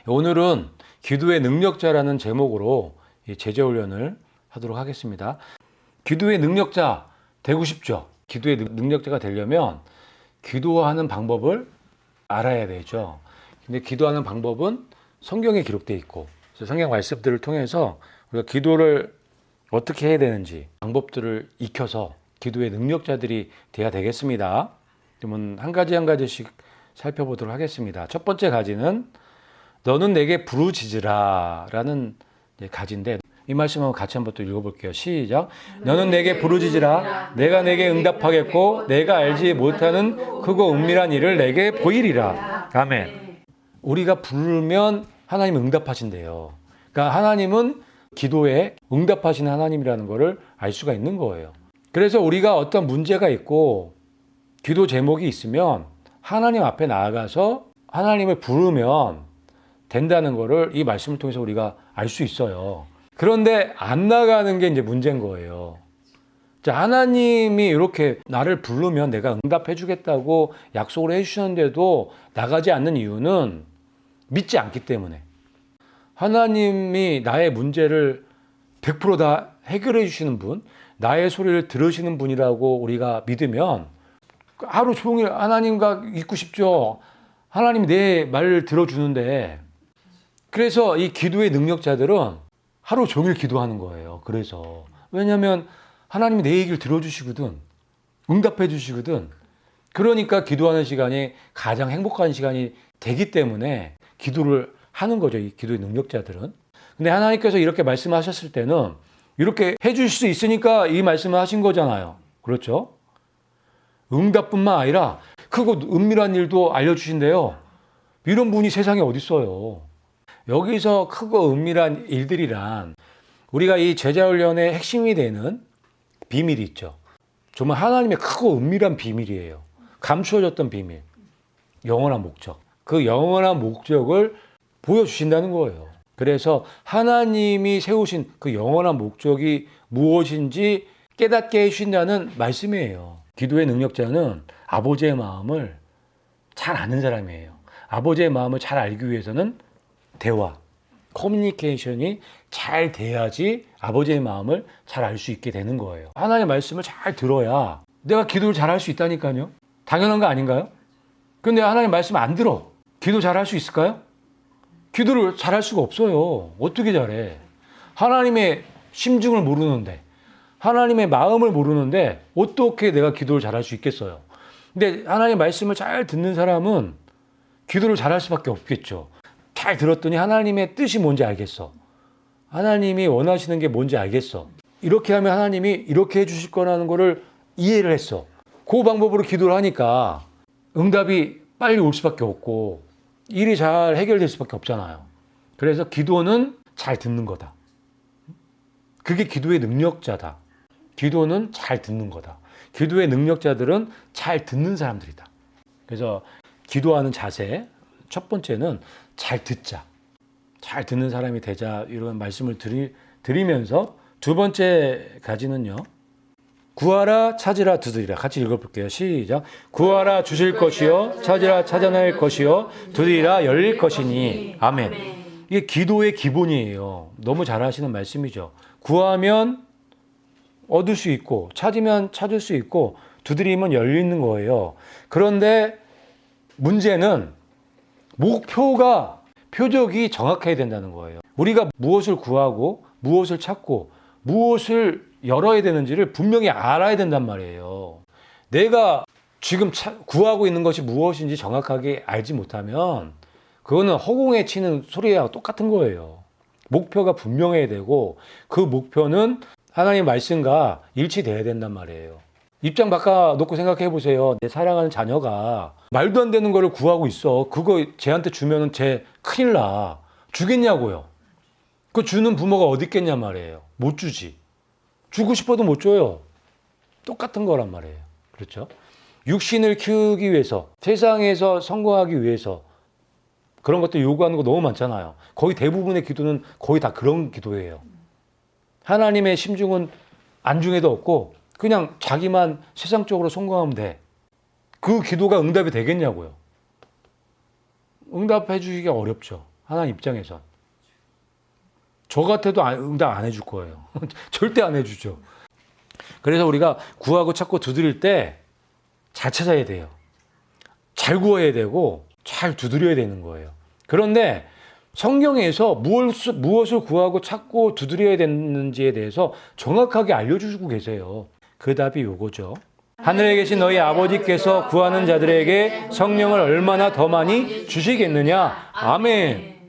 오늘은 기도의 능력자라는 제목으로 이 제자훈련을 하도록 하겠습니다. 기도의 능력자 되고 싶죠? 기도의 능력자가 되려면 기도하는 방법을 알아야 되죠. 근데 기도하는 방법은 성경에 기록되어 있고, 그래서 성경 말씀들을 통해서 우리가 기도를 어떻게 해야 되는지 방법들을 익혀서 기도의 능력자들이 돼야 되겠습니다. 그러면 한 가지 한 가지씩 살펴보도록 하겠습니다. 첫 번째 가지는 너는 내게 부르짖으라 라는 가지인데, 이 말씀 한번 같이 한번 또 읽어볼게요. 시작. 너는 내게 부르짖으라. 내가 내게 응답하겠고 내가 알지 못하는 크고 은밀한 일을 내게 보이리라. 아멘. 우리가 부르면 하나님 응답하신대요. 그러니까 하나님은 기도에 응답하시는 하나님이라는 것을 알 수가 있는 거예요. 그래서 우리가 어떤 문제가 있고 기도 제목이 있으면 하나님 앞에 나아가서 하나님을 부르면 된다는 것을 이 말씀을 통해서 우리가 알 수 있어요. 그런데 안 나가는 게 이제 문제인 거예요. 자, 하나님이 이렇게 나를 부르면 내가 응답해 주겠다고 약속을 해 주셨는데도 나가지 않는 이유는 믿지 않기 때문에. 하나님이 나의 문제를 100% 해결해 주시는 분, 나의 소리를 들으시는 분이라고 우리가 믿으면 하루 종일 하나님과 있고 싶죠. 하나님이 내 말을 들어주는데, 그래서 이 기도의 능력자들은 하루 종일 기도하는 거예요. 그래서 왜냐하면 하나님이 내 얘기를 들어주시거든, 응답해 주시거든. 그러니까 기도하는 시간이 가장 행복한 시간이 되기 때문에 기도를 하는 거죠, 이 기도의 능력자들은. 근데 하나님께서 이렇게 말씀하셨을 때는 이렇게 해주실 수 있으니까 이 말씀을 하신 거잖아요. 그렇죠? 응답뿐만 아니라 크고 은밀한 일도 알려주신대요. 이런 분이 세상에 어디 있어요. 여기서 크고 은밀한 일들이란 우리가 이 제자훈련의 핵심이 되는 비밀이 있죠. 정말 하나님의 크고 은밀한 비밀이에요. 감추어졌던 비밀, 영원한 목적. 그 영원한 목적을 보여주신다는 거예요. 그래서 하나님이 세우신 그 영원한 목적이 무엇인지 깨닫게 해주신다는 말씀이에요. 기도의 능력자는 아버지의 마음을 잘 아는 사람이에요. 아버지의 마음을 잘 알기 위해서는 대화, 커뮤니케이션이 잘 돼야지 아버지의 마음을 잘 알 수 있게 되는 거예요. 하나님의 말씀을 잘 들어야 내가 기도를 잘 할 수 있다니까요. 당연한 거 아닌가요? 근데 하나님 말씀 안 들어. 기도 잘 할 수 있을까요? 기도를 잘 할 수가 없어요. 어떻게 잘해? 하나님의 심중을 모르는데, 하나님의 마음을 모르는데 어떻게 내가 기도를 잘 할 수 있겠어요? 근데 하나님의 말씀을 잘 듣는 사람은 기도를 잘 할 수밖에 없겠죠. 잘 들었더니 하나님의 뜻이 뭔지 알겠어. 하나님이 원하시는 게 뭔지 알겠어. 이렇게 하면 하나님이 이렇게 해주실 거라는 거를 이해를 했어. 그 방법으로 기도를 하니까 응답이 빨리 올 수밖에 없고 일이 잘 해결될 수밖에 없잖아요. 그래서 기도는 잘 듣는 거다. 그게 기도의 능력자다. 기도는 잘 듣는 거다. 기도의 능력자들은 잘 듣는 사람들이다. 그래서 기도하는 자세, 첫 번째는 잘 듣자. 잘 듣는 사람이 되자, 이런 말씀을 드리면서 두 번째 가지는요. 구하라, 찾으라, 두드리라. 같이 읽어볼게요. 시작. 구하라, 주실 것이요. 찾으라, 찾아낼 것이요. 두드리라, 열릴 것이니. 아멘. 이게 기도의 기본이에요. 너무 잘 하시는 말씀이죠. 구하면 얻을 수 있고, 찾으면 찾을 수 있고, 두드리면 열리는 거예요. 그런데 문제는 표적이 정확해야 된다는 거예요. 우리가 무엇을 구하고, 무엇을 찾고, 무엇을 열어야 되는지를 분명히 알아야 된단 말이에요. 내가 지금 구하고 있는 것이 무엇인지 정확하게 알지 못하면 그거는 허공에 치는 소리와 똑같은 거예요. 목표가 분명해야 되고 그 목표는 하나님의 말씀과 일치돼야 된단 말이에요. 입장 바꿔놓고 생각해 보세요. 내 사랑하는 자녀가 말도 안 되는 거를 구하고 있어. 그거 쟤한테 주면은 쟤 큰일 나. 주겠냐고요. 그 주는 부모가 어디 있겠냐 말이에요. 못 주지. 주고 싶어도 못 줘요. 똑같은 거란 말이에요. 그렇죠? 육신을 키우기 위해서, 세상에서 성공하기 위해서 그런 것들 요구하는 거 너무 많잖아요. 거의 대부분의 기도는 거의 다 그런 기도예요. 하나님의 심중은 안중에도 없고 그냥 자기만 세상적으로 성공하면 돼. 그 기도가 응답이 되겠냐고요. 응답해 주기가 어렵죠. 하나님 입장에선. 저 같아도 응답 안 해줄 거예요. 절대 안 해주죠. 그래서 우리가 구하고 찾고 두드릴 때 잘 찾아야 돼요. 잘 구해야 되고 잘 두드려야 되는 거예요. 그런데 성경에서 무엇을 구하고 찾고 두드려야 되는지에 대해서 정확하게 알려주고 계세요. 그 답이 요거죠. 하늘에 계신 너희 아버지께서 구하는 자들에게 성령을 얼마나 더 많이 주시겠느냐. 아멘.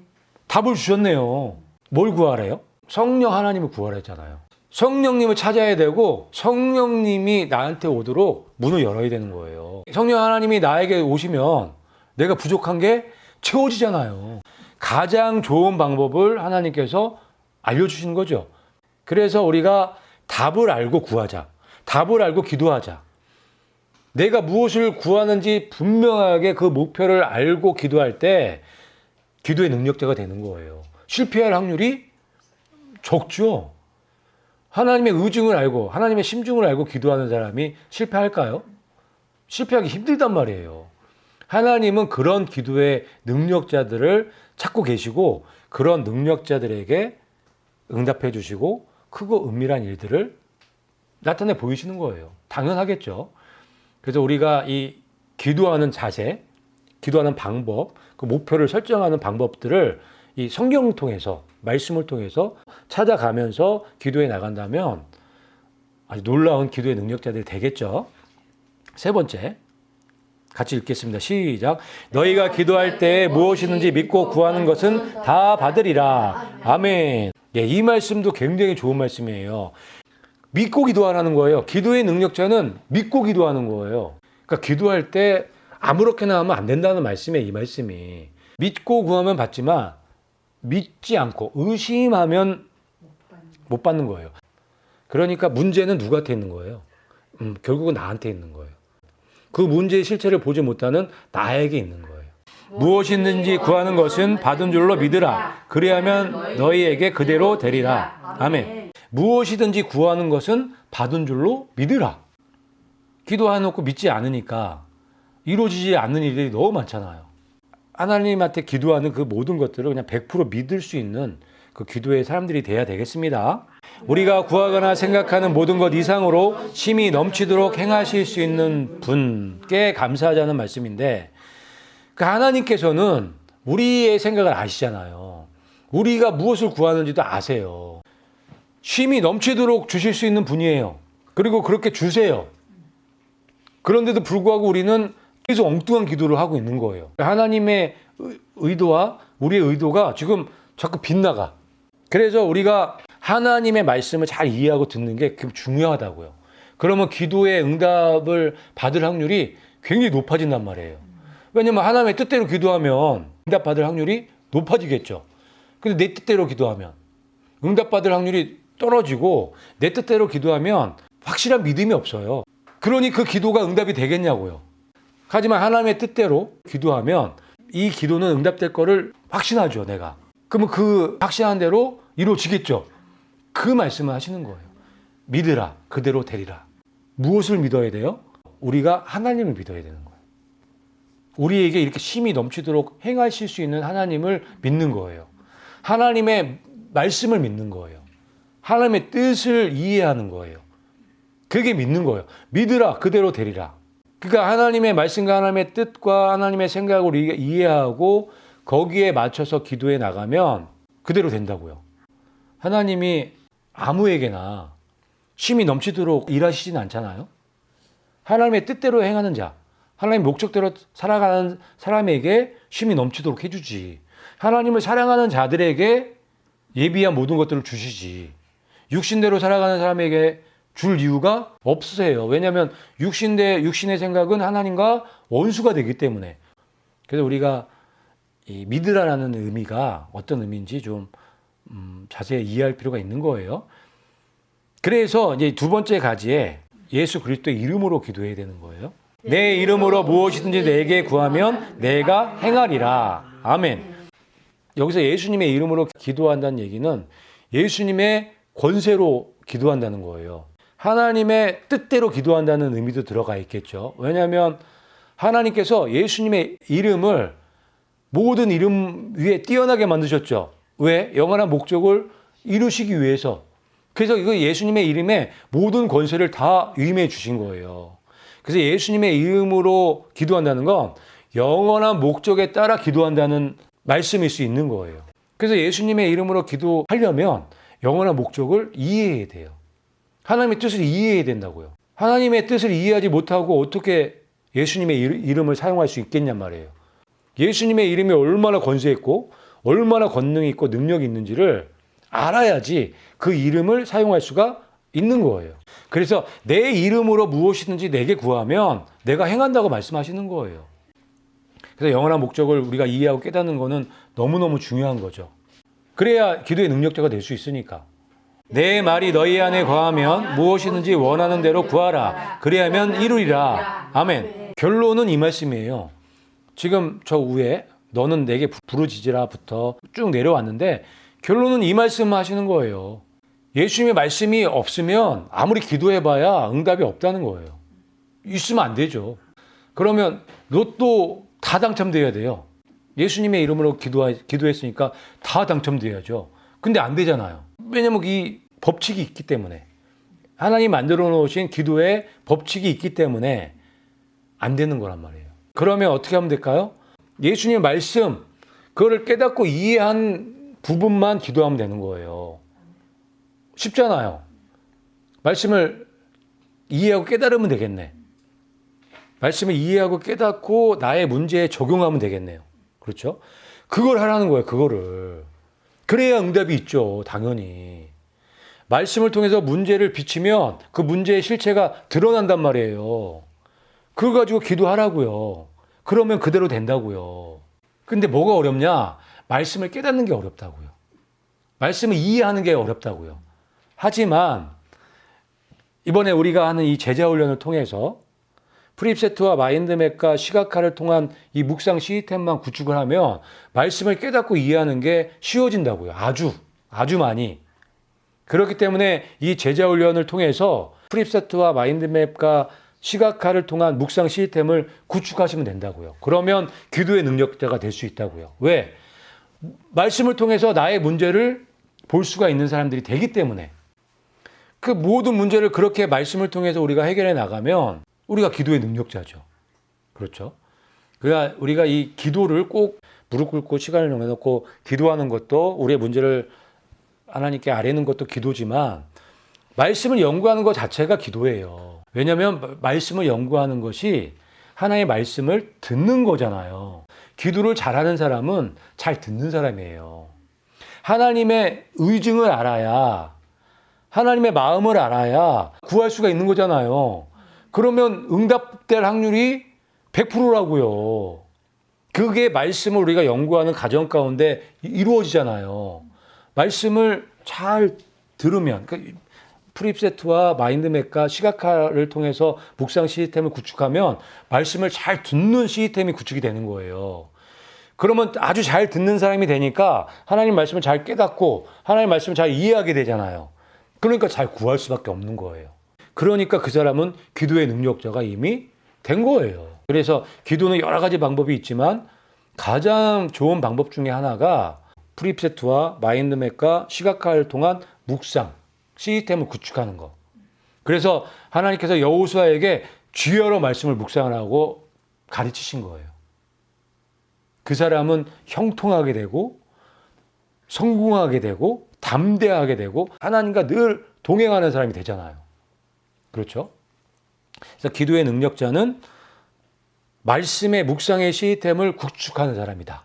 답을 주셨네요. 뭘 구하래요? 성령 하나님을 구하라 했잖아요. 성령님을 찾아야 되고 성령님이 나한테 오도록 문을 열어야 되는 거예요. 성령 하나님이 나에게 오시면 내가 부족한 게 채워지잖아요. 가장 좋은 방법을 하나님께서 알려주시는 거죠. 그래서 우리가 답을 알고 구하자. 답을 알고 기도하자. 내가 무엇을 구하는지 분명하게 그 목표를 알고 기도할 때 기도의 능력자가 되는 거예요. 실패할 확률이 적죠. 하나님의 의중을 알고 하나님의 심중을 알고 기도하는 사람이 실패할까요? 실패하기 힘들단 말이에요. 하나님은 그런 기도의 능력자들을 찾고 계시고 그런 능력자들에게 응답해 주시고 크고 은밀한 일들을 나타내 보이시는 거예요. 당연하겠죠. 그래서 우리가 이 기도하는 자세, 기도하는 방법, 그 목표를 설정하는 방법들을 이 성경을 통해서, 말씀을 통해서 찾아가면서 기도해 나간다면 아주 놀라운 기도의 능력자들이 되겠죠. 세 번째, 같이 읽겠습니다. 시작. 너희가 기도할 때 무엇이든지 믿고 구하는 것은 다 받으리라. 아멘. 예, 이 말씀도 굉장히 좋은 말씀이에요. 믿고 기도하라는 거예요. 기도의 능력자는 믿고 기도하는 거예요. 그러니까 기도할 때 아무렇게나 하면 안 된다는 말씀이에요. 이 말씀이. 믿고 구하면 받지만 믿지 않고 의심하면 못 받는 거예요. 그러니까 문제는 누구한테 있는 거예요? 결국은 나한테 있는 거예요. 그 문제의 실체를 보지 못하는 나에게 있는 거예요. 무엇이든지 구하는 것은 받은 줄로 믿으라. 그리하면 너희에게 그대로 되리라. 아멘. 무엇이든지 구하는 것은 받은 줄로 믿으라. 기도해놓고 믿지 않으니까 이루어지지 않는 일들이 너무 많잖아요. 하나님한테 기도하는 그 모든 것들을 그냥 100% 믿을 수 있는 그 기도의 사람들이 돼야 되겠습니다. 우리가 구하거나 생각하는 모든 것 이상으로 힘이 넘치도록 행하실 수 있는 분께 감사하자는 말씀인데, 그 하나님께서는 우리의 생각을 아시잖아요. 우리가 무엇을 구하는지도 아세요. 힘이 넘치도록 주실 수 있는 분이에요. 그리고 그렇게 주세요. 그런데도 불구하고 우리는 계속 엉뚱한 기도를 하고 있는 거예요. 하나님의 의도와 우리의 의도가 지금 자꾸 빗나가. 그래서 우리가 하나님의 말씀을 잘 이해하고 듣는 게 중요하다고요. 그러면 기도의 응답을 받을 확률이 굉장히 높아진단 말이에요. 왜냐면 하나님의 뜻대로 기도하면 응답받을 확률이 높아지겠죠. 근데 내 뜻대로 기도하면 응답받을 확률이 떨어지고 내 뜻대로 기도하면 확실한 믿음이 없어요. 그러니 그 기도가 응답이 되겠냐고요. 하지만 하나님의 뜻대로 기도하면 이 기도는 응답될 거를 확신하죠, 내가. 그러면 그 확신한 대로 이루어지겠죠. 그 말씀을 하시는 거예요. 믿으라, 그대로 되리라. 무엇을 믿어야 돼요? 우리가 하나님을 믿어야 되는 거예요. 우리에게 이렇게 힘이 넘치도록 행하실 수 있는 하나님을 믿는 거예요. 하나님의 말씀을 믿는 거예요. 하나님의 뜻을 이해하는 거예요. 그게 믿는 거예요. 믿으라, 그대로 되리라. 그러니까 하나님의 말씀과 하나님의 뜻과 하나님의 생각을 우리가 이해하고 거기에 맞춰서 기도해 나가면 그대로 된다고요. 하나님이 아무에게나 힘이 넘치도록 일하시진 않잖아요. 하나님의 뜻대로 행하는 자, 하나님의 목적대로 살아가는 사람에게 힘이 넘치도록 해주지. 하나님을 사랑하는 자들에게 예비한 모든 것들을 주시지. 육신대로 살아가는 사람에게 줄 이유가 없으세요. 왜냐하면 육신의 생각은 하나님과 원수가 되기 때문에. 그래서 우리가 이 믿으라라는 의미가 어떤 의미인지 좀 자세히 이해할 필요가 있는 거예요. 그래서 이제 두 번째 가지에 예수 그리스도의 이름으로 기도해야 되는 거예요. 내 이름으로 무엇이든지 내게 구하면 내가 행하리라. 아멘. 여기서 예수님의 이름으로 기도한다는 얘기는 예수님의 권세로 기도한다는 거예요. 하나님의 뜻대로 기도한다는 의미도 들어가 있겠죠. 왜냐하면 하나님께서 예수님의 이름을 모든 이름 위에 뛰어나게 만드셨죠. 왜? 영원한 목적을 이루시기 위해서. 그래서 이거 예수님의 이름에 모든 권세를 다 위임해 주신 거예요. 그래서 예수님의 이름으로 기도한다는 건 영원한 목적에 따라 기도한다는 말씀일 수 있는 거예요. 그래서 예수님의 이름으로 기도하려면 영원한 목적을 이해해야 돼요. 하나님의 뜻을 이해해야 된다고요. 하나님의 뜻을 이해하지 못하고 어떻게 예수님의 이름을 사용할 수 있겠냔 말이에요. 예수님의 이름이 얼마나 권세 있고 얼마나 권능이 있고 능력이 있는지를 알아야지 그 이름을 사용할 수가 있는 거예요. 그래서 내 이름으로 무엇이든지 내게 구하면 내가 행한다고 말씀하시는 거예요. 그래서 영원한 목적을 우리가 이해하고 깨닫는 거는 너무너무 중요한 거죠. 그래야 기도의 능력자가 될 수 있으니까. 내 말이 너희 안에 거하면 무엇이든지 원하는 대로 구하라. 그리하면 이루리라. 아멘. 결론은 이 말씀이에요. 지금 저 위에 너는 내게 부르짖으라부터 쭉 내려왔는데 결론은 이 말씀 하시는 거예요. 예수님의 말씀이 없으면 아무리 기도해봐야 응답이 없다는 거예요. 있으면 안 되죠. 그러면 로또 다 당첨돼야 돼요. 예수님의 이름으로 기도했으니까 다 당첨돼야죠. 근데 안 되잖아요. 왜냐면 이 법칙이 있기 때문에. 하나님 만들어 놓으신 기도의 법칙이 있기 때문에 안 되는 거란 말이에요. 그러면 어떻게 하면 될까요? 예수님의 말씀, 그거를 깨닫고 이해한 부분만 기도하면 되는 거예요. 쉽잖아요. 말씀을 이해하고 깨달으면 되겠네. 말씀을 이해하고 깨닫고 나의 문제에 적용하면 되겠네요. 그렇죠? 그걸 하라는 거예요. 그거를. 그래야 응답이 있죠. 당연히. 말씀을 통해서 문제를 비치면 그 문제의 실체가 드러난단 말이에요. 그걸 가지고 기도하라고요. 그러면 그대로 된다고요. 근데 뭐가 어렵냐? 말씀을 깨닫는 게 어렵다고요. 말씀을 이해하는 게 어렵다고요. 하지만 이번에 우리가 하는 이 제자 훈련을 통해서 프립세트와 마인드맵과 시각화를 통한 이 묵상 시스템만 구축을 하면 말씀을 깨닫고 이해하는 게 쉬워진다고요. 아주 많이. 그렇기 때문에 이 제자 훈련을 통해서 프립세트와 마인드맵과 시각화를 통한 묵상 시스템을 구축하시면 된다고요. 그러면 기도의 능력자가 될 수 있다고요. 왜? 말씀을 통해서 나의 문제를 볼 수가 있는 사람들이 되기 때문에. 그 모든 문제를 그렇게 말씀을 통해서 우리가 해결해 나가면 우리가 기도의 능력자죠. 그렇죠? 그러니까 우리가 이 기도를 꼭 무릎 꿇고 시간을 정해놓고 기도하는 것도 우리의 문제를 하나님께 아뢰는 것도 기도지만 말씀을 연구하는 것 자체가 기도예요. 왜냐하면 말씀을 연구하는 것이 하나님의 말씀을 듣는 거잖아요. 기도를 잘하는 사람은 잘 듣는 사람이에요. 하나님의 의중을 알아야, 하나님의 마음을 알아야 구할 수가 있는 거잖아요. 그러면 응답될 확률이 100%라고요. 그게 말씀을 우리가 연구하는 과정 가운데 이루어지잖아요. 말씀을 잘 들으면, 그러니까 프립세트와 마인드맵과 시각화를 통해서 묵상 시스템을 구축하면 말씀을 잘 듣는 시스템이 구축이 되는 거예요. 그러면 아주 잘 듣는 사람이 되니까 하나님 말씀을 잘 깨닫고 하나님 말씀을 잘 이해하게 되잖아요. 그러니까 잘 구할 수밖에 없는 거예요. 그러니까 그 사람은 기도의 능력자가 이미 된 거예요. 그래서 기도는 여러 가지 방법이 있지만 가장 좋은 방법 중에 하나가 프립세트와 마인드맵과 시각화를 통한 묵상 시스템을 구축하는 거. 그래서 하나님께서 여호수아에게 주여로 말씀을 묵상하라고 가르치신 거예요. 그 사람은 형통하게 되고 성공하게 되고 담대하게 되고 하나님과 늘 동행하는 사람이 되잖아요. 그렇죠? 그래서 기도의 능력자는 말씀의 묵상의 시스템을 구축하는 사람이다.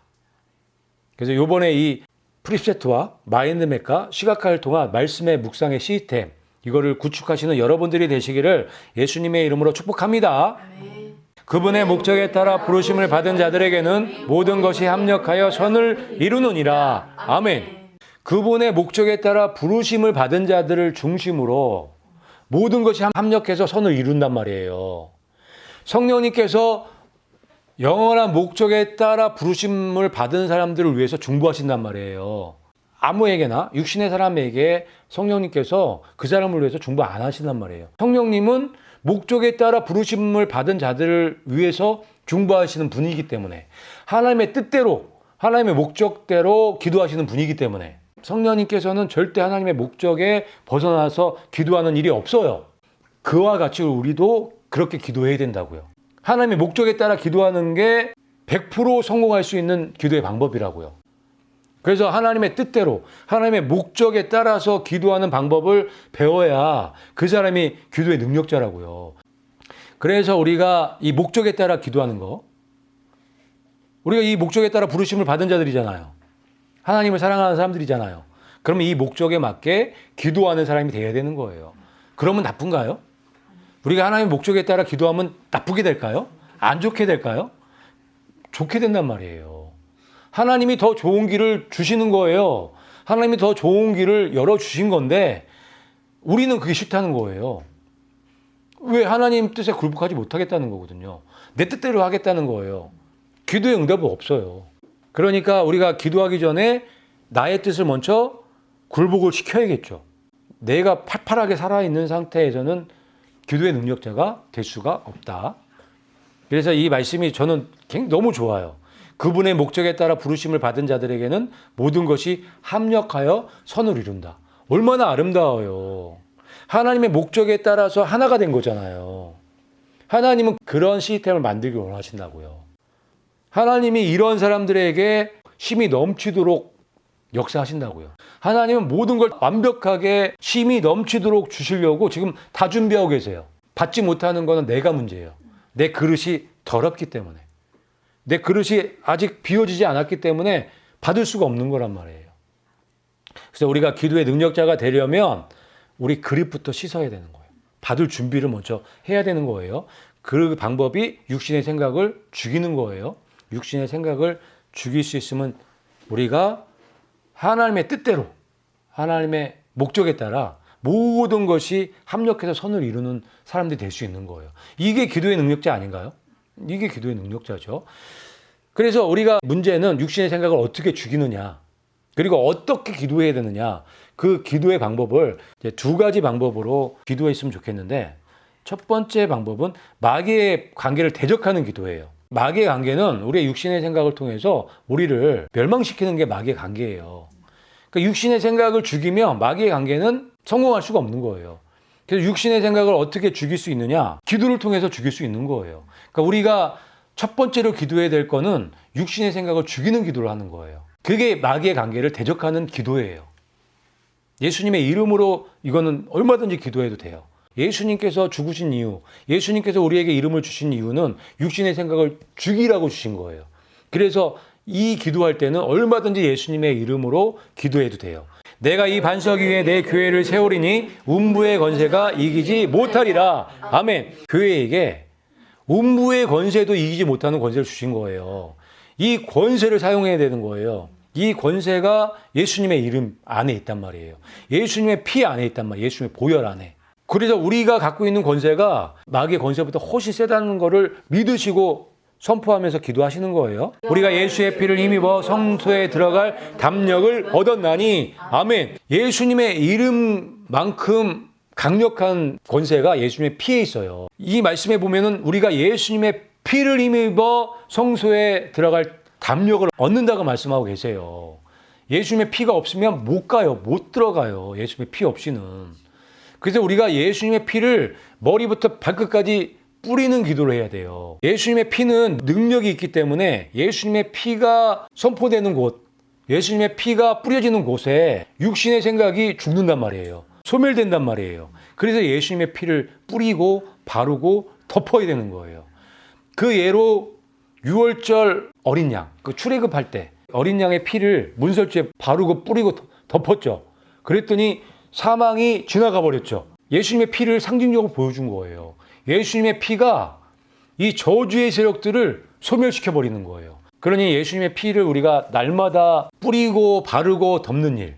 그래서 이번에 이 프립세트와 마인드맵과 시각화를 통한 말씀의 묵상의 시스템, 이거를 구축하시는 여러분들이 되시기를 예수님의 이름으로 축복합니다. 그분의 목적에 따라 부르심을 받은 자들에게는 모든 것이 합력하여 선을 이루느니라. 아멘. 그분의 목적에 따라 부르심을 받은 자들을 중심으로 모든 것이 합력해서 선을 이룬단 말이에요. 성령님께서 영원한 목적에 따라 부르심을 받은 사람들을 위해서 중보하신단 말이에요. 아무에게나 육신의 사람에게 성령님께서 그 사람을 위해서 중보 안 하신단 말이에요. 성령님은 목적에 따라 부르심을 받은 자들을 위해서 중보하시는 분이기 때문에 하나님의 뜻대로 하나님의 목적대로 기도하시는 분이기 때문에 성령님께서는 절대 하나님의 목적에 벗어나서 기도하는 일이 없어요. 그와 같이 우리도 그렇게 기도해야 된다고요. 하나님의 목적에 따라 기도하는 게 100% 성공할 수 있는 기도의 방법이라고요. 그래서 하나님의 뜻대로 하나님의 목적에 따라서 기도하는 방법을 배워야 그 사람이 기도의 능력자라고요. 그래서 우리가 이 목적에 따라 기도하는 거, 우리가 이 목적에 따라 부르심을 받은 자들이잖아요. 하나님을 사랑하는 사람들이잖아요. 그러면 이 목적에 맞게 기도하는 사람이 돼야 되는 거예요. 그러면 나쁜가요? 우리가 하나님의 목적에 따라 기도하면 나쁘게 될까요? 안 좋게 될까요? 좋게 된단 말이에요. 하나님이 더 좋은 길을 주시는 거예요. 하나님이 더 좋은 길을 열어주신 건데 우리는 그게 싫다는 거예요. 왜? 하나님 뜻에 굴복하지 못하겠다는 거거든요. 내 뜻대로 하겠다는 거예요. 기도의 응답은 없어요. 그러니까 우리가 기도하기 전에 나의 뜻을 먼저 굴복을 시켜야겠죠. 내가 팔팔하게 살아있는 상태에서는 기도의 능력자가 될 수가 없다. 그래서 이 말씀이 저는 너무 좋아요. 그분의 목적에 따라 부르심을 받은 자들에게는 모든 것이 합력하여 선을 이룬다. 얼마나 아름다워요. 하나님의 목적에 따라서 하나가 된 거잖아요. 하나님은 그런 시스템을 만들기 원하신다고요. 하나님이 이런 사람들에게 힘이 넘치도록 역사하신다고요. 하나님은 모든 걸 완벽하게 힘이 넘치도록 주시려고 지금 다 준비하고 계세요. 받지 못하는 거는 내가 문제예요. 내 그릇이 더럽기 때문에. 내 그릇이 아직 비워지지 않았기 때문에 받을 수가 없는 거란 말이에요. 그래서 우리가 기도의 능력자가 되려면 우리 그릇부터 씻어야 되는 거예요. 받을 준비를 먼저 해야 되는 거예요. 그 방법이 육신의 생각을 죽이는 거예요. 육신의 생각을 죽일 수 있으면 우리가 하나님의 뜻대로 하나님의 목적에 따라 모든 것이 합력해서 선을 이루는 사람들이 될 수 있는 거예요. 이게 기도의 능력자 아닌가요? 이게 기도의 능력자죠. 그래서 우리가 문제는 육신의 생각을 어떻게 죽이느냐, 그리고 어떻게 기도해야 되느냐, 그 기도의 방법을 이제 두 가지 방법으로 기도했으면 좋겠는데, 첫 번째 방법은 마귀의 관계를 대적하는 기도예요. 마귀의 관계는 우리의 육신의 생각을 통해서 우리를 멸망시키는 게 마귀의 관계예요. 그러니까 육신의 생각을 죽이면 마귀의 관계는 성공할 수가 없는 거예요. 그래서 육신의 생각을 어떻게 죽일 수 있느냐? 기도를 통해서 죽일 수 있는 거예요. 그러니까 우리가 첫 번째로 기도해야 될 거는 육신의 생각을 죽이는 기도를 하는 거예요. 그게 마귀의 관계를 대적하는 기도예요. 예수님의 이름으로 이거는 얼마든지 기도해도 돼요. 예수님께서 죽으신 이유, 예수님께서 우리에게 이름을 주신 이유는 육신의 생각을 죽이라고 주신 거예요. 그래서 이 기도할 때는 얼마든지 예수님의 이름으로 기도해도 돼요. 내가 이 반석 위에 내 교회를 세우리니 음부의 권세가 이기지 못하리라. 아멘. 교회에게 음부의 권세도 이기지 못하는 권세를 주신 거예요. 이 권세를 사용해야 되는 거예요. 이 권세가 예수님의 이름 안에 있단 말이에요. 예수님의 피 안에 있단 말이에요. 예수님의 보혈 안에. 그래서 우리가 갖고 있는 권세가 마귀의 권세보다 훨씬 세다는 것을 믿으시고 선포하면서 기도하시는 거예요. 우리가 예수의 피를 힘입어 성소에 들어갈 담력을 얻었나니. 아멘. 예수님의 이름만큼 강력한 권세가 예수님의 피에 있어요. 이 말씀에 보면은 우리가 예수님의 피를 힘입어 성소에 들어갈 담력을 얻는다고 말씀하고 계세요. 예수님의 피가 없으면 못 가요. 못 들어가요. 예수님의 피 없이는. 그래서 우리가 예수님의 피를 머리부터 발끝까지 뿌리는 기도를 해야 돼요. 예수님의 피는 능력이 있기 때문에 예수님의 피가 선포되는 곳, 예수님의 피가 뿌려지는 곳에 육신의 생각이 죽는단 말이에요. 소멸된단 말이에요. 그래서 예수님의 피를 뿌리고 바르고 덮어야 되는 거예요. 그 예로 6월절 어린 양, 그 출애굽할 때 어린 양의 피를 문설주에 바르고 뿌리고 덮었죠. 그랬더니 사망이 지나가 버렸죠. 예수님의 피를 상징적으로 보여준 거예요. 예수님의 피가 이 저주의 세력들을 소멸시켜 버리는 거예요. 그러니 예수님의 피를 우리가 날마다 뿌리고 바르고 덮는 일,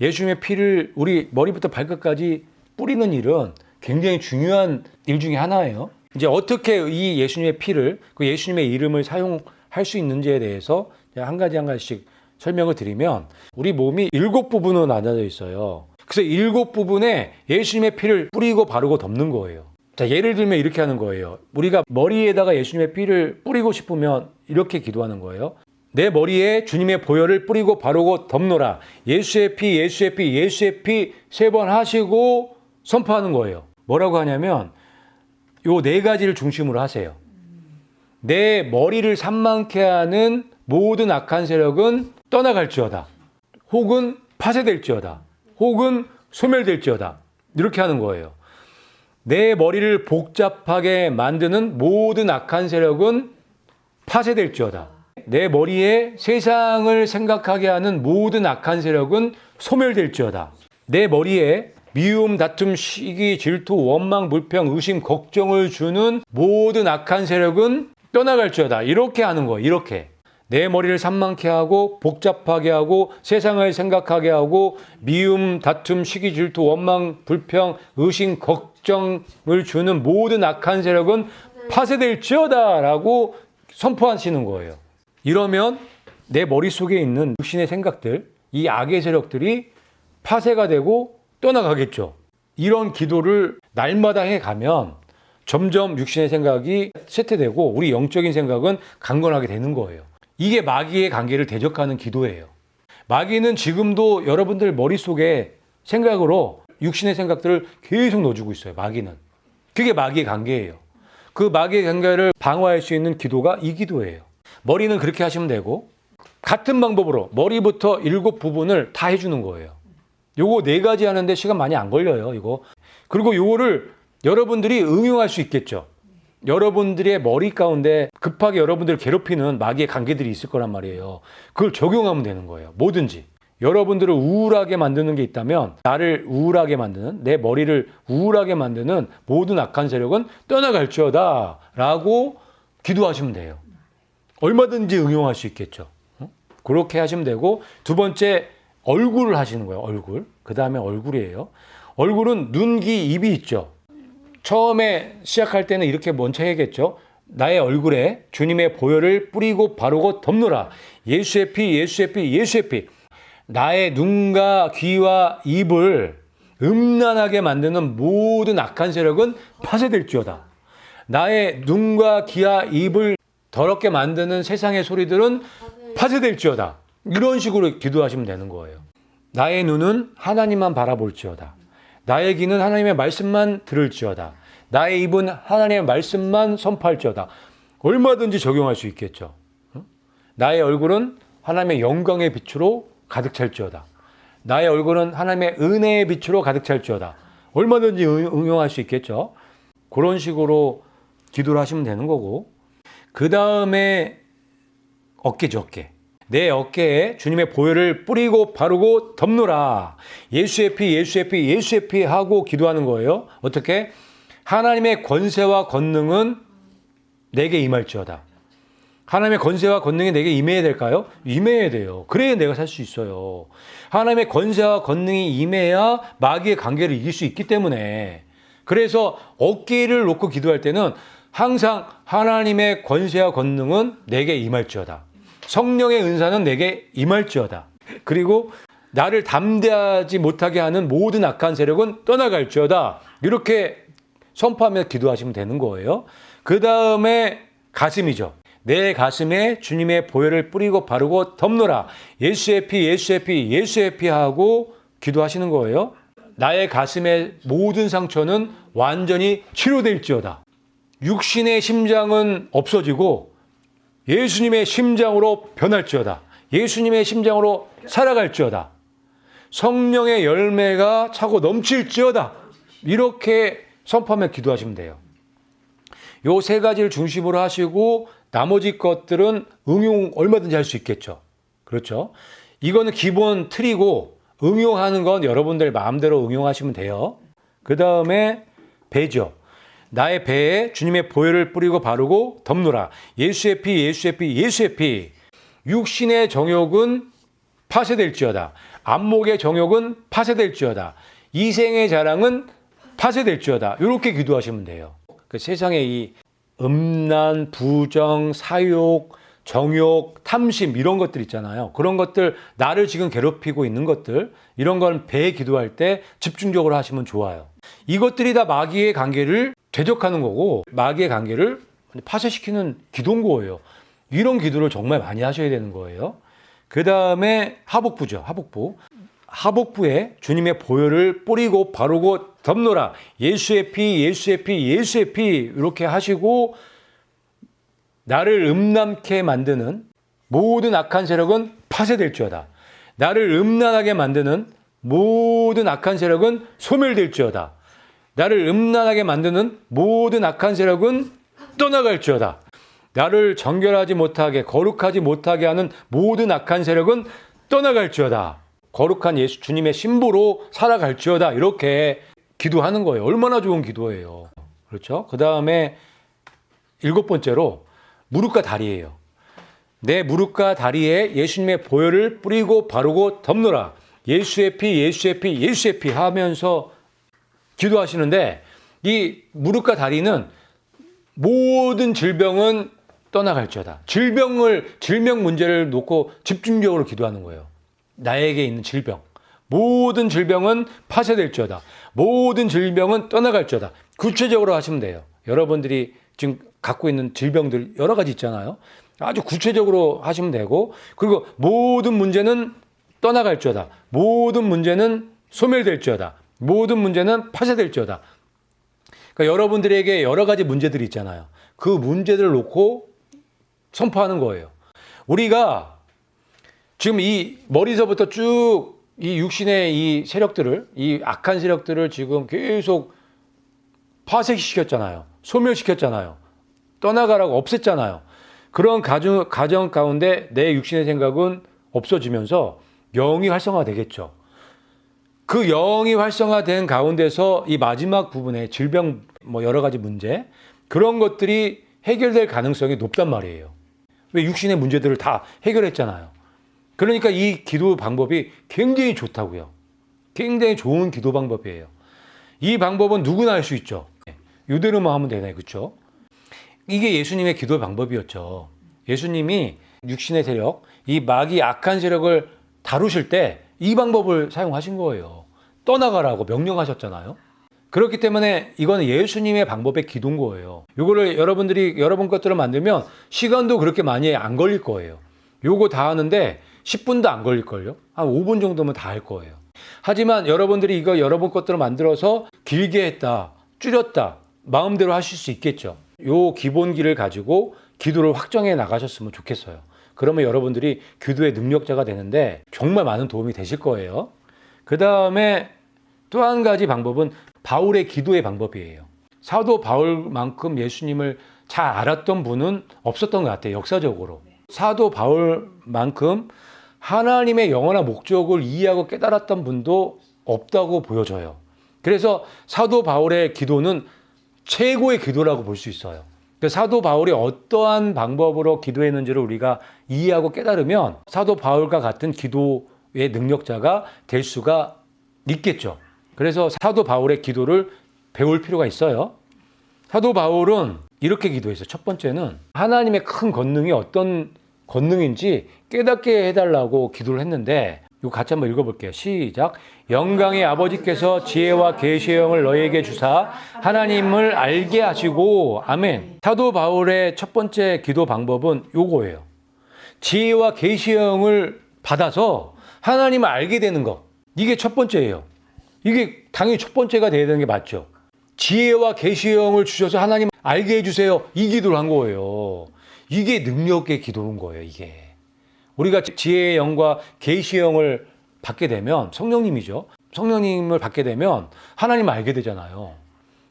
예수님의 피를 우리 머리부터 발끝까지 뿌리는 일은 굉장히 중요한 일 중에 하나예요. 이제 어떻게 이 예수님의 피를, 그 예수님의 이름을 사용할 수 있는지에 대해서 한 가지씩 설명을 드리면, 우리 몸이 7부분으로 나눠져 있어요. 그래서 7부분에 예수님의 피를 뿌리고 바르고 덮는 거예요. 자, 예를 들면 이렇게 하는 거예요. 우리가 머리에다가 예수님의 피를 뿌리고 싶으면 이렇게 기도하는 거예요. 내 머리에 주님의 보혈을 뿌리고 바르고 덮노라. 예수의 피, 예수의 피, 예수의 피 3번 하시고 선포하는 거예요. 뭐라고 하냐면 요 4가지를 중심으로 하세요. 내 머리를 산만케 하는 모든 악한 세력은 떠나갈지어다. 혹은 파쇄될지어다. 혹은 소멸될지어다. 이렇게 하는 거예요. 내 머리를 복잡하게 만드는 모든 악한 세력은 파쇄될지어다. 내 머리에 세상을 생각하게 하는 모든 악한 세력은 소멸될지어다. 내 머리에 미움, 다툼, 시기, 질투, 원망, 불평, 의심, 걱정을 주는 모든 악한 세력은 떠나갈지어다. 이렇게 하는 거예요. 이렇게. 내 머리를 산만케 하고 복잡하게 하고 세상을 생각하게 하고 미움, 다툼, 시기, 질투, 원망, 불평, 의심, 걱정을 주는 모든 악한 세력은 파쇄될지어다 라고 선포하시는 거예요. 이러면 내 머릿속에 있는 육신의 생각들, 이 악의 세력들이 파쇄가 되고 떠나가겠죠. 이런 기도를 날마다 해가면 점점 육신의 생각이 쇠퇴되고 우리 영적인 생각은 강건하게 되는 거예요. 이게 마귀의 관계를 대적하는 기도예요. 마귀는 지금도 여러분들 머릿속에 생각으로 육신의 생각들을 계속 넣어주고 있어요. 마귀는. 그게 마귀의 관계예요. 그 마귀의 관계를 방어할 수 있는 기도가 이 기도예요. 머리는 그렇게 하시면 되고 같은 방법으로 머리부터 7부분을 다 해주는 거예요. 요거 4가지 하는데 시간 많이 안 걸려요. 이거. 그리고 요거를 여러분들이 응용할 수 있겠죠. 여러분들의 머리 가운데 급하게 여러분들을 괴롭히는 마귀의 관계들이 있을 거란 말이에요. 그걸 적용하면 되는 거예요. 뭐든지. 여러분들을 우울하게 만드는 게 있다면 나를 우울하게 만드는, 내 머리를 우울하게 만드는 모든 악한 세력은 떠나갈지어다 라고 기도하시면 돼요. 얼마든지 응용할 수 있겠죠. 그렇게 하시면 되고, 2번째 얼굴을 하시는 거예요. 얼굴. 그 다음에 얼굴이에요. 얼굴은 눈, 귀, 입이 있죠. 처음에 시작할 때는 이렇게 먼저 해야겠죠. 나의 얼굴에 주님의 보혈을 뿌리고 바르고 덮노라. 예수의 피, 예수의 피, 예수의 피. 나의 눈과 귀와 입을 음란하게 만드는 모든 악한 세력은 파쇄될지어다. 나의 눈과 귀와 입을 더럽게 만드는 세상의 소리들은 파쇄될지어다. 이런 식으로 기도하시면 되는 거예요. 나의 눈은 하나님만 바라볼지어다. 나의 귀는 하나님의 말씀만 들을지어다. 나의 입은 하나님의 말씀만 선포할지어다. 얼마든지 적용할 수 있겠죠. 나의 얼굴은 하나님의 영광의 빛으로 가득 찰지어다. 나의 얼굴은 하나님의 은혜의 빛으로 가득 찰지어다. 얼마든지 응용할 수 있겠죠. 그런 식으로 기도를 하시면 되는 거고, 그 다음에 어깨죠. 어깨. 내 어깨에 주님의 보혈을 뿌리고 바르고 덮노라. 예수의 피, 예수의 피, 예수의 피 하고 기도하는 거예요. 어떻게? 하나님의 권세와 권능은 내게 임할지어다. 하나님의 권세와 권능이 내게 임해야 될까요? 임해야 돼요. 그래야 내가 살 수 있어요. 하나님의 권세와 권능이 임해야 마귀의 관계를 이길 수 있기 때문에. 그래서 어깨를 놓고 기도할 때는 항상 하나님의 권세와 권능은 내게 임할지어다. 성령의 은사는 내게 임할지어다. 그리고 나를 담대하지 못하게 하는 모든 악한 세력은 떠나갈지어다. 이렇게 선포하며 기도하시면 되는 거예요. 그 다음에 가슴이죠. 내 가슴에 주님의 보혈을 뿌리고 바르고 덮노라. 예수의 피, 예수의 피, 예수의 피 하고 기도하시는 거예요. 나의 가슴의 모든 상처는 완전히 치료될지어다. 육신의 심장은 없어지고 예수님의 심장으로 변할지어다. 예수님의 심장으로 살아갈지어다. 성령의 열매가 차고 넘칠지어다. 이렇게 선포하며 기도하시면 돼요. 요 3가지를 중심으로 하시고 나머지 것들은 응용 얼마든지 할 수 있겠죠. 그렇죠? 이거는 기본 틀이고 응용하는 건 여러분들 마음대로 응용하시면 돼요. 그 다음에 배죠. 나의 배에 주님의 보혈을 뿌리고 바르고 덮노라. 예수의 피, 예수의 피, 예수의 피. 육신의 정욕은 파쇄될지어다. 안목의 정욕은 파쇄될지어다. 이생의 자랑은 파쇄될지어다. 이렇게 기도하시면 돼요. 그 세상에 이 음란, 부정, 사욕, 정욕, 탐심 이런 것들 있잖아요. 그런 것들, 나를 지금 괴롭히고 있는 것들, 이런 건 배에 기도할 때 집중적으로 하시면 좋아요. 이것들이 다 마귀의 관계를 대적하는 거고 마귀의 관계를 파쇄시키는 기도인 거예요. 이런 기도를 정말 많이 하셔야 되는 거예요. 그 다음에 하복부죠. 하복부. 하복부에 주님의 보혈을 뿌리고 바르고 덮노라. 예수의 피, 예수의 피, 예수의 피 이렇게 하시고 나를 음란케 만드는 모든 악한 세력은 파쇄될지어다. 나를 음란하게 만드는 모든 악한 세력은 소멸될지어다. 나를 음란하게 만드는 모든 악한 세력은 떠나갈지어다. 나를 정결하지 못하게 거룩하지 못하게 하는 모든 악한 세력은 떠나갈지어다. 거룩한 예수 주님의 신부로 살아갈지어다. 이렇게 기도하는 거예요. 얼마나 좋은 기도예요. 그렇죠? 그 다음에 7번째로 무릎과 다리예요. 내 무릎과 다리에 예수님의 보혈을 뿌리고 바르고 덮노라. 예수의 피, 예수의 피, 예수의 피 하면서 기도하시는데 이 무릎과 다리는 모든 질병은 떠나갈지어다. 질병 문제를 놓고 집중적으로 기도하는 거예요. 나에게 있는 질병. 모든 질병은 파쇄될지어다. 모든 질병은 떠나갈지어다. 구체적으로 하시면 돼요. 여러분들이 지금 갖고 있는 질병들 여러 가지 있잖아요. 아주 구체적으로 하시면 되고, 그리고 모든 문제는 떠나갈지어다. 모든 문제는 소멸될지어다. 모든 문제는 파쇄될지어다. 그러니까 여러분들에게 여러 가지 문제들이 있잖아요. 그 문제들을 놓고 선포하는 거예요. 우리가 지금 이 머리서부터 쭉 이 육신의 이 세력들을, 이 악한 세력들을 지금 계속 파쇄시켰잖아요. 소멸시켰잖아요. 떠나가라고 없앴잖아요. 그런 가정 가운데 내 육신의 생각은 없어지면서 영이 활성화되겠죠. 그 영이 활성화된 가운데서 이 마지막 부분에 질병 뭐 여러 가지 문제 그런 것들이 해결될 가능성이 높단 말이에요. 왜 육신의 문제들을 다 해결했잖아요. 그러니까 이 기도 방법이 굉장히 좋다고요. 굉장히 좋은 기도 방법이에요. 이 방법은 누구나 할 수 있죠. 이대로만 하면 되네, 그렇죠? 이게 예수님의 기도 방법이었죠. 예수님이 육신의 세력, 이 마귀 악한 세력을 다루실 때 이 방법을 사용하신 거예요. 떠나가라고 명령하셨잖아요. 그렇기 때문에 이거는 예수님의 방법의 기도인 거예요. 이거를 여러분들이 여러분 것들을 만들면 시간도 그렇게 많이 안 걸릴 거예요. 요거 다 하는데 10분도 안 걸릴걸요? 한 5분 정도면 다 할 거예요. 하지만 여러분들이 이거 여러분 것들을 만들어서 길게 했다, 줄였다, 마음대로 하실 수 있겠죠. 요 기본기를 가지고 기도를 확정해 나가셨으면 좋겠어요. 그러면 여러분들이 기도의 능력자가 되는데 정말 많은 도움이 되실 거예요. 그 다음에 또 한 가지 방법은 바울의 기도의 방법이에요. 사도 바울만큼 예수님을 잘 알았던 분은 없었던 것 같아요. 역사적으로. 사도 바울만큼 하나님의 영원한 목적을 이해하고 깨달았던 분도 없다고 보여져요. 그래서 사도 바울의 기도는 최고의 기도라고 볼 수 있어요. 사도 바울이 어떠한 방법으로 기도했는지를 우리가 이해하고 깨달으면 사도 바울과 같은 기도의 능력자가 될 수가 있겠죠. 그래서 사도 바울의 기도를 배울 필요가 있어요. 사도 바울은 이렇게 기도했어요. 첫 번째는 하나님의 큰 권능이 어떤 권능인지 깨닫게 해달라고 기도를 했는데 이거 같이 한번 읽어볼게요. 시작. 영광의 아버지께서 지혜와 계시의 영을 너희에게 주사 하나님을 알게 하시고 아멘. 사도 바울의 첫 번째 기도 방법은 요거예요. 지혜와 계시의 영을 받아서 하나님을 알게 되는 것. 이게 첫 번째예요. 이게 당연히 첫 번째가 돼야 되는 게 맞죠. 지혜와 계시의 영을 주셔서 하나님 알게 해주세요. 이 기도를 한 거예요. 이게 능력의 기도인 거예요. 이게 우리가 지혜의 영과 계시의 영을 받게 되면 성령님이죠. 성령님을 받게 되면 하나님을 알게 되잖아요.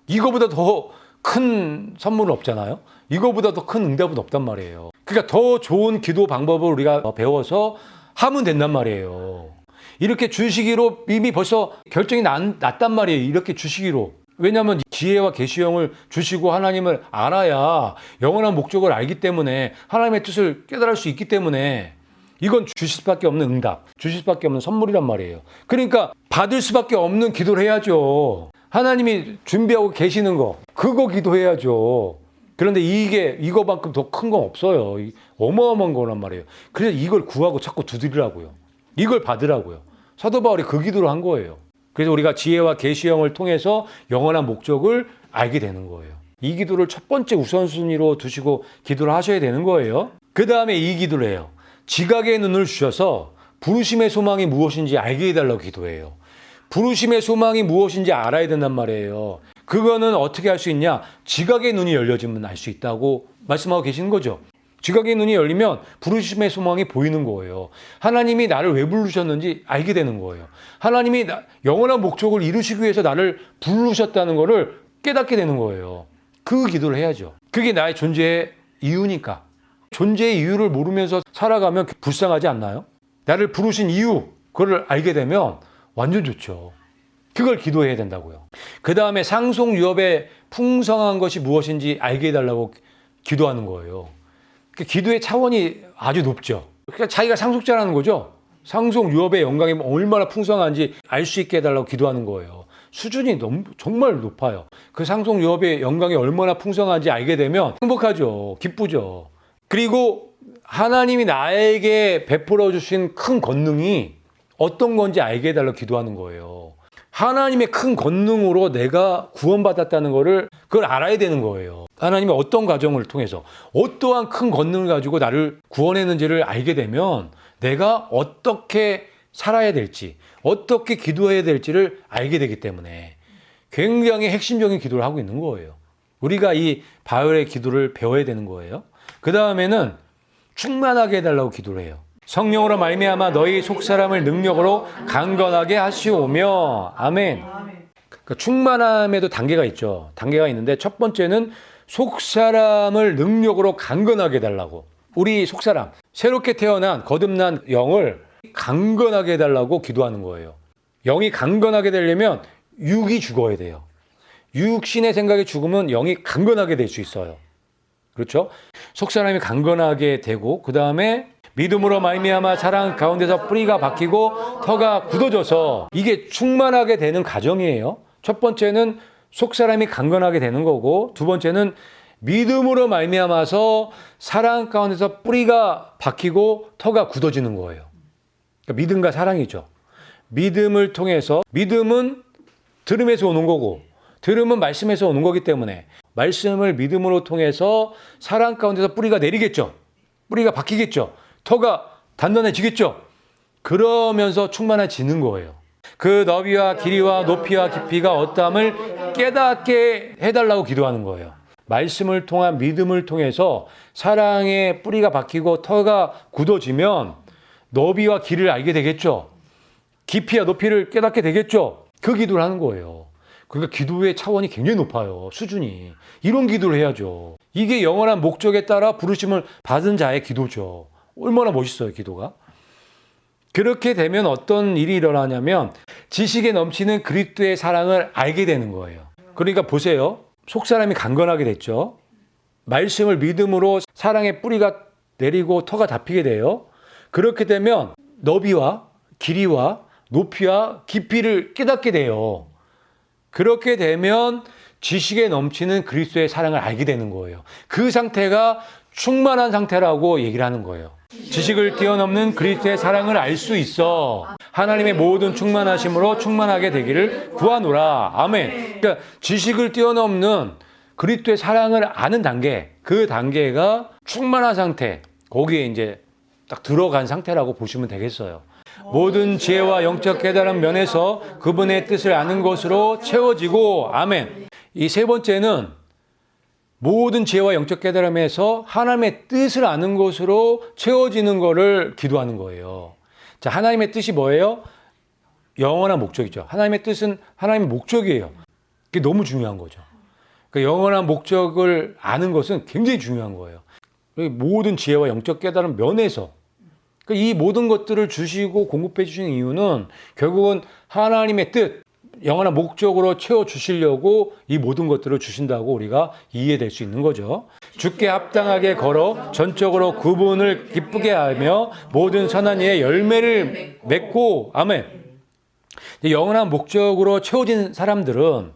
이거보다 더 큰 선물은 없잖아요. 이거보다 더 큰 응답은 없단 말이에요. 그러니까 더 좋은 기도 방법을 우리가 배워서 하면 된단 말이에요. 이렇게 주시기로 이미 벌써 결정이 났단 말이에요. 이렇게 주시기로. 왜냐하면 지혜와 계시의 영을 주시고 하나님을 알아야 영원한 목적을 알기 때문에 하나님의 뜻을 깨달을 수 있기 때문에 이건 주실 수밖에 없는 응답, 주실 수밖에 없는 선물이란 말이에요. 그러니까 받을 수밖에 없는 기도를 해야죠. 하나님이 준비하고 계시는 거, 그거 기도해야죠. 그런데 이거만큼 더 큰 건 없어요. 어마어마한 거란 말이에요. 그래서 이걸 구하고 자꾸 두드리라고요. 이걸 받으라고요. 사도 바울이 그 기도를 한 거예요. 그래서 우리가 지혜와 계시의 영을 통해서 영원한 목적을 알게 되는 거예요. 이 기도를 첫 번째 우선순위로 두시고 기도를 하셔야 되는 거예요. 그 다음에 이 기도를 해요. 지각의 눈을 주셔서 부르심의 소망이 무엇인지 알게 해달라고 기도해요. 부르심의 소망이 무엇인지 알아야 된단 말이에요. 그거는 어떻게 할 수 있냐? 지각의 눈이 열려지면 알 수 있다고 말씀하고 계시는 거죠. 지각의 눈이 열리면 부르심의 소망이 보이는 거예요. 하나님이 나를 왜 부르셨는지 알게 되는 거예요. 하나님이 영원한 목적을 이루시기 위해서 나를 부르셨다는 것을 깨닫게 되는 거예요. 그 기도를 해야죠. 그게 나의 존재의 이유니까. 존재의 이유를 모르면서 살아가면 불쌍하지 않나요? 나를 부르신 이유, 그걸 알게 되면 완전 좋죠. 그걸 기도해야 된다고요. 그 다음에 상속 유업의 풍성한 것이 무엇인지 알게 해달라고 기도하는 거예요. 기도의 차원이 아주 높죠. 그러니까 자기가 상속자라는 거죠. 상속 유업의 영광이 얼마나 풍성한지 알 수 있게 해달라고 기도하는 거예요. 수준이 정말 높아요. 그 상속 유업의 영광이 얼마나 풍성한지 알게 되면 행복하죠. 기쁘죠. 그리고 하나님이 나에게 베풀어 주신 큰 권능이 어떤 건지 알게 해달라고 기도하는 거예요. 하나님의 큰 권능으로 내가 구원받았다는 거를 그걸 알아야 되는 거예요. 하나님이 어떤 과정을 통해서 어떠한 큰 권능을 가지고 나를 구원했는지를 알게 되면 내가 어떻게 살아야 될지, 어떻게 기도해야 될지를 알게 되기 때문에 굉장히 핵심적인 기도를 하고 있는 거예요. 우리가 이 바울의 기도를 배워야 되는 거예요. 그 다음에는 충만하게 해달라고 기도를 해요. 성령으로 말미암아 너희 속사람을 능력으로 강건하게 하시오며. 아멘. 그러니까 충만함에도 단계가 있죠. 단계가 있는데 첫 번째는 속사람을 능력으로 강건하게 해달라고. 우리 속사람, 새롭게 태어난 거듭난 영을 강건하게 해달라고 기도하는 거예요. 영이 강건하게 되려면 육이 죽어야 돼요. 육신의 생각이 죽으면 영이 강건하게 될 수 있어요. 그렇죠? 속사람이 강건하게 되고 그 다음에 믿음으로 말미암아 사랑 가운데서 뿌리가 박히고 터가 굳어져서 이게 충만하게 되는 과정이에요. 첫 번째는 속사람이 강건하게 되는 거고 두 번째는 믿음으로 말미암아서 사랑 가운데서 뿌리가 박히고 터가 굳어지는 거예요. 그러니까 믿음과 사랑이죠. 믿음을 통해서 믿음은 들음에서 오는 거고 들음은 말씀에서 오는 거기 때문에 말씀을 믿음으로 통해서 사랑 가운데서 뿌리가 내리겠죠. 뿌리가 박히겠죠. 터가 단단해지겠죠. 그러면서 충만해지는 거예요. 그 너비와 길이와 높이와 깊이가 어떠함을 깨닫게 해달라고 기도하는 거예요. 말씀을 통한 믿음을 통해서 사랑의 뿌리가 박히고 터가 굳어지면 너비와 길이를 알게 되겠죠. 깊이와 높이를 깨닫게 되겠죠. 그 기도를 하는 거예요. 그러니까 기도의 차원이 굉장히 높아요. 수준이. 이런 기도를 해야죠. 이게 영원한 목적에 따라 부르심을 받은 자의 기도죠. 얼마나 멋있어요, 기도가. 그렇게 되면 어떤 일이 일어나냐면 지식에 넘치는 그리스도의 사랑을 알게 되는 거예요. 그러니까 보세요. 속사람이 강건하게 됐죠. 말씀을 믿음으로 사랑의 뿌리가 내리고 터가 잡히게 돼요. 그렇게 되면 너비와 길이와 높이와 깊이를 깨닫게 돼요. 그렇게 되면 지식에 넘치는 그리스도의 사랑을 알게 되는 거예요. 그 상태가 충만한 상태라고 얘기를 하는 거예요. 지식을 뛰어넘는 그리스도의 사랑을 알 수 있어. 하나님의 모든 충만하심으로 충만하게 되기를 구하노라. 아멘. 그러니까 지식을 뛰어넘는 그리스도의 사랑을 아는 단계, 그 단계가 충만한 상태, 거기에 이제 딱 들어간 상태라고 보시면 되겠어요. 모든 지혜와 영적 깨달은 면에서 그분의 뜻을 아는 것으로 채워지고. 아멘. 이 세 번째는 모든 지혜와 영적 깨달음에서 하나님의 뜻을 아는 것으로 채워지는 것을 기도하는 거예요. 자, 하나님의 뜻이 뭐예요? 영원한 목적이죠. 하나님의 뜻은 하나님의 목적이에요. 그게 너무 중요한 거죠. 그러니까 영원한 목적을 아는 것은 굉장히 중요한 거예요. 모든 지혜와 영적 깨달음 면에서 그러니까 이 모든 것들을 주시고 공급해 주시는 이유는 결국은 하나님의 뜻, 영원한 목적으로 채워주시려고 이 모든 것들을 주신다고 우리가 이해될 수 있는 거죠. 주께 합당하게 걸어 전적으로 그분을 기쁘게 하며 모든 선한 일에 열매를 맺고. 아멘. 영원한 목적으로 채워진 사람들은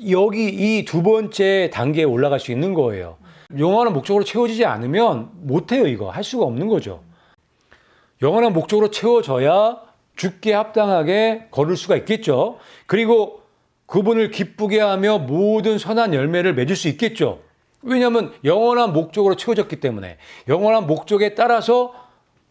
여기 이 두 번째 단계에 올라갈 수 있는 거예요. 영원한 목적으로 채워지지 않으면 못해요. 이거 할 수가 없는 거죠. 영원한 목적으로 채워져야 주께 합당하게 걸을 수가 있겠죠. 그리고 그분을 기쁘게 하며 모든 선한 열매를 맺을 수 있겠죠. 왜냐하면 영원한 목적으로 채워졌기 때문에 영원한 목적에 따라서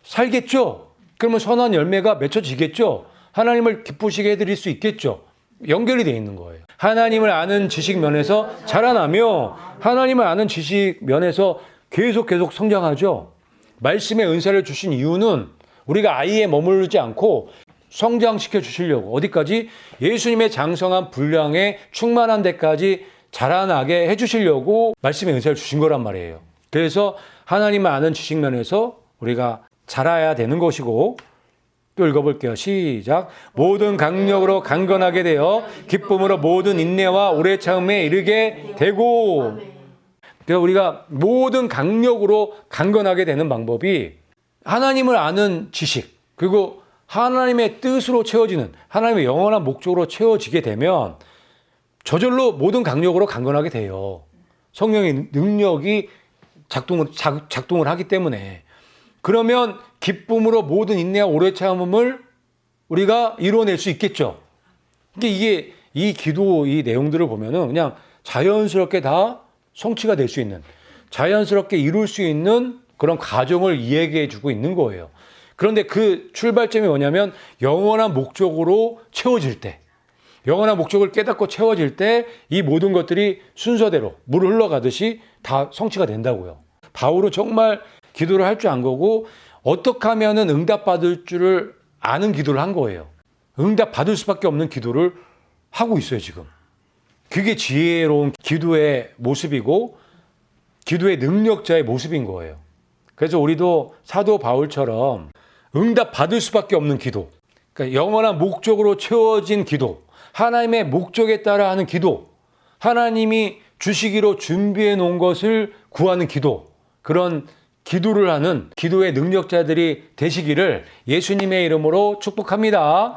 살겠죠. 그러면 선한 열매가 맺혀지겠죠. 하나님을 기쁘시게 해드릴 수 있겠죠. 연결이 되어 있는 거예요. 하나님을 아는 지식 면에서 자라나며 하나님을 아는 지식 면에서 계속 성장하죠. 말씀의 은사를 주신 이유는 우리가 아이에 머무르지 않고 성장시켜 주시려고 어디까지? 예수님의 장성한 분량에 충만한 데까지 자라나게 해주시려고 말씀의 은사를 주신 거란 말이에요. 그래서 하나님을 아는 지식 면에서 우리가 자라야 되는 것이고, 또 읽어볼게요. 시작. 모든 강력으로 강건하게 되어 기쁨으로 모든 인내와 오래 참음에 이르게 되고. 그래서 우리가 모든 강력으로 강건하게 되는 방법이 하나님을 아는 지식, 그리고 하나님의 뜻으로 채워지는, 하나님의 영원한 목적으로 채워지게 되면 저절로 모든 강력으로 강건하게 돼요. 성령의 능력이 작동을 하기 때문에. 그러면 기쁨으로 모든 인내와 오래 참음을 우리가 이루어낼 수 있겠죠. 근데 이게 이 기도 이 내용들을 보면은 그냥 자연스럽게 다 성취가 될 수 있는, 자연스럽게 이룰 수 있는 그런 과정을 이야기해 주고 있는 거예요. 그런데 그 출발점이 뭐냐면 영원한 목적으로 채워질 때, 영원한 목적을 깨닫고 채워질 때 이 모든 것들이 순서대로 물 흘러가듯이 다 성취가 된다고요. 바울은 정말 기도를 할 줄 안 거고 어떻게 하면은 응답받을 줄을 아는 기도를 한 거예요. 응답받을 수밖에 없는 기도를 하고 있어요, 지금. 그게 지혜로운 기도의 모습이고 기도의 능력자의 모습인 거예요. 그래서 우리도 사도 바울처럼 응답받을 수밖에 없는 기도, 그러니까 영원한 목적으로 채워진 기도, 하나님의 목적에 따라 하는 기도, 하나님이 주시기로 준비해 놓은 것을 구하는 기도, 그런 기도를 하는 기도의 능력자들이 되시기를 예수님의 이름으로 축복합니다.